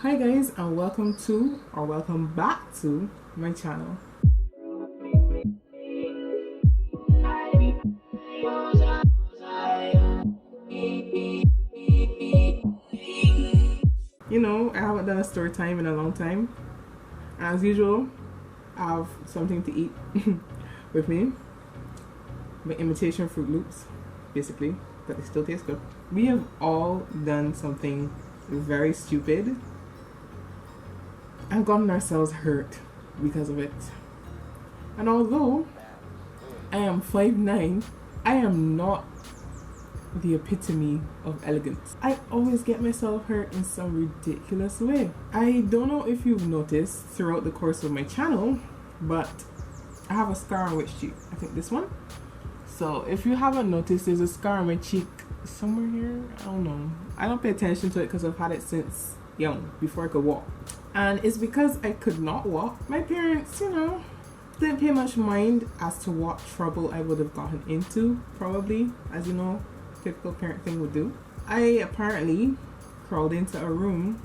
Hi guys, and welcome to or welcome back to my channel. You know, I haven't done a story time in a long time. As usual, I have something to eat with me. My imitation Fruit Loops, basically, but they still taste good. We have all done something very stupid and gotten ourselves hurt because of it. And although I am 5'9", I am not the epitome of elegance. I always get myself hurt in some ridiculous way. I don't know if you've noticed throughout the course of my channel, but I have a scar on which cheek. I think this one. So if you haven't noticed, there's a scar on my cheek somewhere here. I don't know. I don't pay attention to it because I've had it since young, before I could walk. And it's because I could not walk. My parents, didn't pay much mind as to what trouble I would have gotten into, probably, as you know, typical parent thing would do. I apparently crawled into a room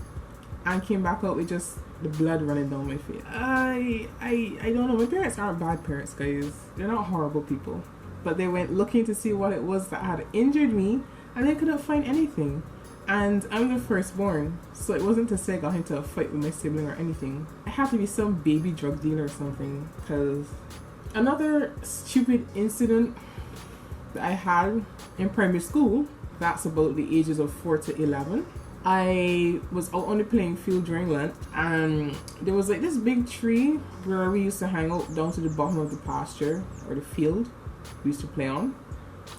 and came back out with just the blood running down my face. I don't know. My parents aren't bad parents, guys. They're not horrible people. But they went looking to see what it was that had injured me, and they couldn't find anything. And I'm the firstborn, so it wasn't to say I got into a fight with my sibling or anything. I have to be some baby drug dealer or something, because another stupid incident that I had in primary school, that's about the ages of 4 to 11. I was out on the playing field during lunch, and there was like this big tree where we used to hang out down to the bottom of the pasture or the field we used to play on.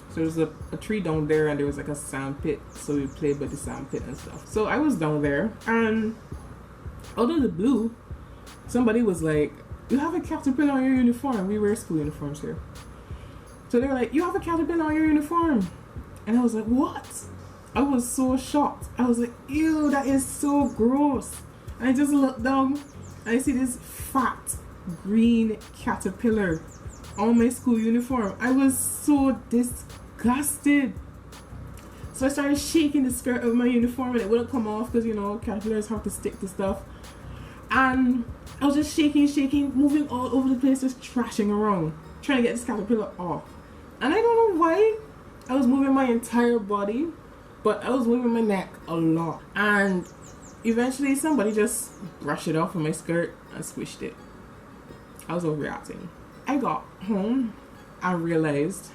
So there was a tree down there, and there was like a sand pit, so we played by the sand pit and stuff. So I was down there, and out of the blue, somebody was like, "You have a caterpillar on your uniform." We wear school uniforms here. So they were like, "You have a caterpillar on your uniform." And I was like, "What?" I was so shocked. I was like, "Ew, that is so gross." And I just looked down, and I see this fat green caterpillar on my school uniform. I was so disgusted. So I started shaking the skirt of my uniform, and it wouldn't come off because caterpillars have to stick to stuff. And I was just shaking, moving all over the place, just trashing around, trying to get this caterpillar off. And I don't know why I was moving my entire body, but I was moving my neck a lot. And eventually somebody just brushed it off of my skirt and squished it. I was overreacting. I got home and realized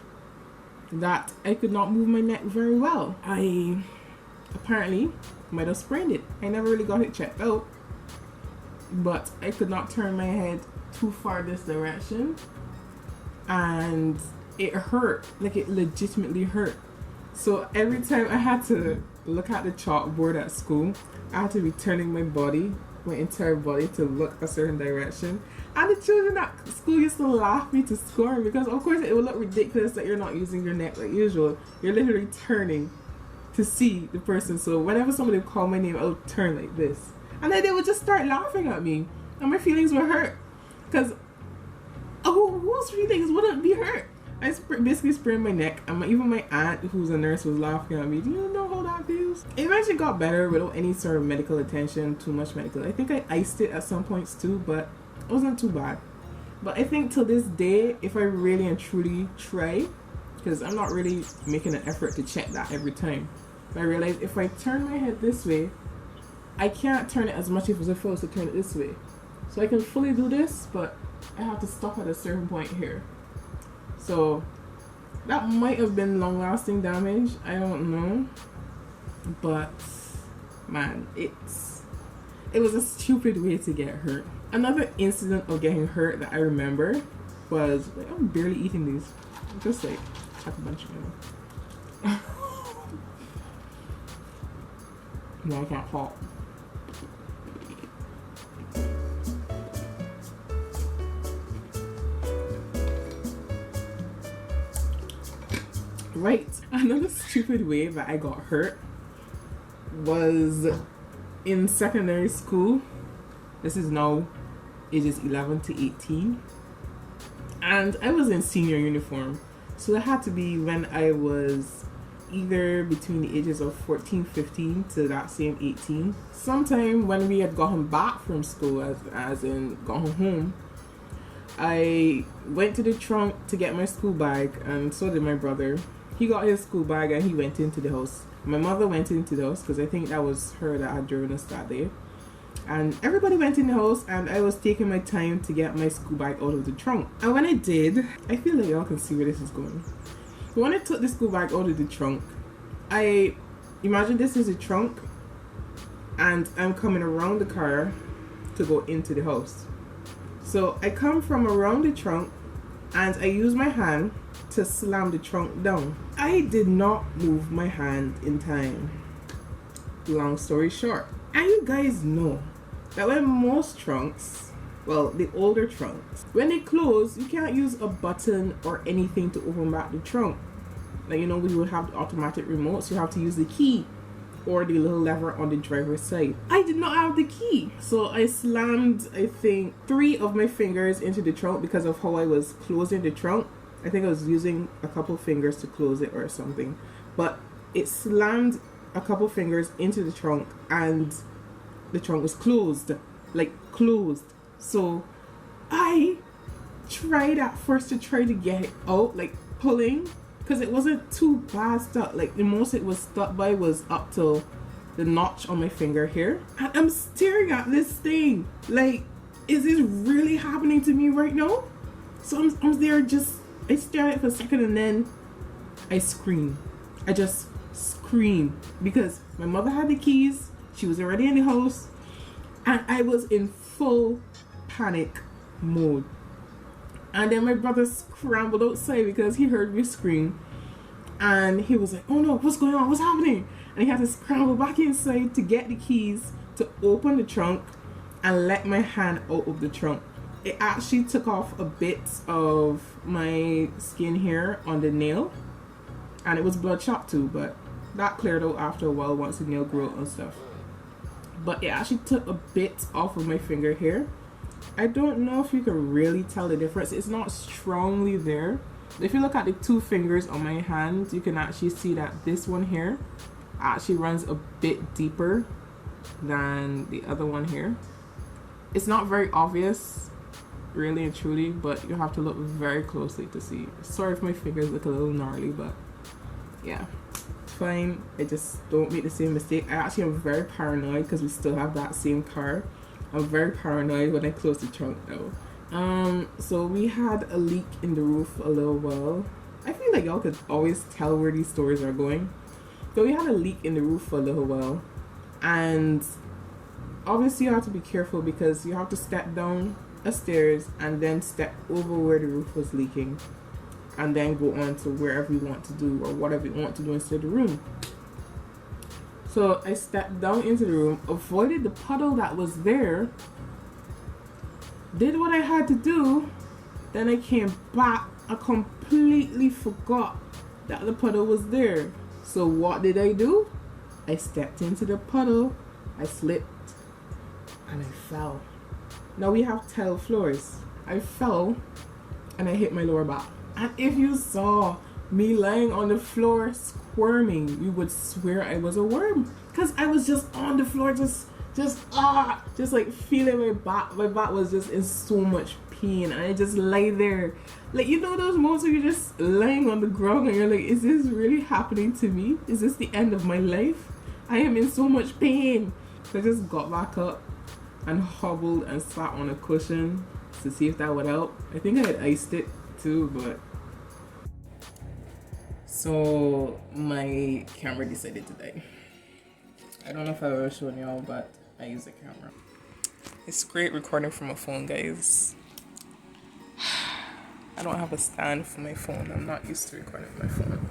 that I could not move my neck very well. I apparently might have sprained it. I never really got it checked out, but I could not turn my head too far this direction, and it hurt. Like, it legitimately hurt. So every time I had to look at the chalkboard at school, I had to be turning my entire body to look a certain direction. And the children at school used to laugh me to scorn, because of course it would look ridiculous that you're not using your neck like usual. You're literally turning to see the person. So whenever somebody would call my name, I would turn like this. And then they would just start laughing at me. And my feelings were hurt. Because whose feelings wouldn't be hurt? I basically sprained my neck, and even my aunt, who's a nurse, was laughing at me. Do you know how that feels? It eventually got better without any sort of medical attention, too much medical. I think I iced it at some points too, but it wasn't too bad. But I think till this day, if I really and truly try, because I'm not really making an effort to check that every time, I realize if I turn my head this way, I can't turn it as much as if I was to turn it this way. So I can fully do this, but I have to stop at a certain point here. So that might have been long-lasting damage. I don't know, but man, it was a stupid way to get hurt. Another incident of getting hurt that I remember was, like, I'm barely eating these. Just like half a bunch of them. No, I can't halt. Right. Another stupid way that I got hurt was in secondary school. This is now ages 11 to 18. And I was in senior uniform. So that had to be when I was either between the ages of 14, 15 to that same 18. Sometime when we had gotten back from school, as in gone home, I went to the trunk to get my school bag, and so did my brother. He got his school bag and he went into the house. My mother went into the house because I think that was her that had driven us that day. And everybody went in the house, and I was taking my time to get my school bag out of the trunk. And when I did, I feel like y'all can see where this is going. But when I took the school bag out of the trunk, I imagine this is a trunk, and I'm coming around the car to go into the house. So I come from around the trunk, and I use my hand to slam the trunk down. I did not move my hand in time. Long story short, and you guys know that when most trunks, well, the older trunks, when they close, you can't use a button or anything to open back the trunk. Like, you know, we would have the automatic remotes. You have to use the key or the little lever on the driver's side. I did not have the key, so I slammed, I think, 3 of my fingers into the trunk because of how I was closing the trunk. I think I was using a couple fingers to close it or something, but it slammed a couple fingers into the trunk, and the trunk was closed, like closed. So I tried at first to try to get it out, like pulling, because it wasn't too bad stuck. Like the most it was stuck by was up till the notch on my finger here. And I'm staring at this thing like, is this really happening to me right now? So I'm there, just I stare at it for a second, and then I scream. I just scream because my mother had the keys. She was already in the house, and I was in full panic mode. And then my brother scrambled outside because he heard me scream, and he was like, oh no, what's going on, what's happening? And he had to scramble back inside to get the keys to open the trunk and let my hand out of the trunk. It actually took off a bit of my skin here on the nail, and it was bloodshot too, but that cleared out after a while once the nail grew out and stuff. But it actually took a bit off of my finger here. I don't know if you can really tell the difference. It's not strongly there. If you look at the 2 fingers on my hand, you can actually see that this one here actually runs a bit deeper than the other one here. It's not very obvious, really and truly, but you have to look very closely to see. Sorry if my fingers look a little gnarly, but yeah, fine. I just don't make the same mistake. I actually am very paranoid because we still have that same car. I'm very paranoid when I close the trunk though. So we had a leak in the roof a little while. I feel like y'all could always tell where these stories are going. So we had a leak in the roof for a little while, and obviously you have to be careful because you have to step down a stairs and then step over where the roof was leaking, and then go on to wherever you want to do or whatever you want to do inside the room. So I stepped down into the room, avoided the puddle that was there, did what I had to do, then I came back. I completely forgot that the puddle was there. So what did I do? I stepped into the puddle, I slipped, and I fell. Now we have tile floors. I fell and I hit my lower back. And if you saw me lying on the floor squirming, you would swear I was a worm. Because I was just on the floor, just like feeling my back. My back was just in so much pain, and I just lay there. Like, you know those moments where you're just lying on the ground and you're like, is this really happening to me? Is this the end of my life? I am in so much pain. So I just got back up and hobbled and sat on a cushion to see if that would help. I think I had iced it too, but... So my camera decided to die. I don't know if I've ever shown y'all, but I use a camera. It's great recording from a phone, guys. I don't have a stand for my phone. I'm not used to recording with my phone.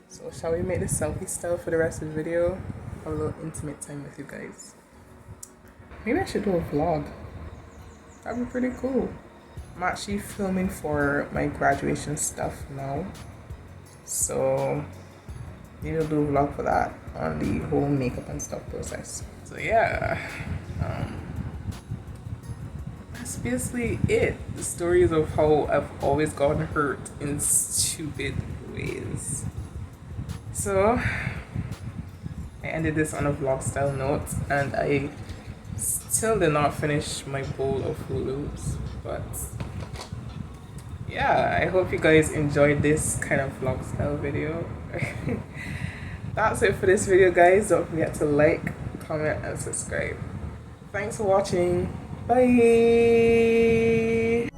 So shall we make the selfie style for the rest of the video? Have a little intimate time with you guys. Maybe I should do a vlog. That'd be pretty cool. I'm actually filming for my graduation stuff now. So maybe I'll do a vlog for that on the whole makeup and stuff process. So yeah, that's basically it. The stories of how I've always gotten hurt in stupid ways. So I ended this on a vlog style note, and I still did not finish my bowl of Fruit Loops, but yeah, I hope you guys enjoyed this kind of vlog style video. That's it for this video, guys. Don't forget to like, comment, and subscribe. Thanks for watching. Bye.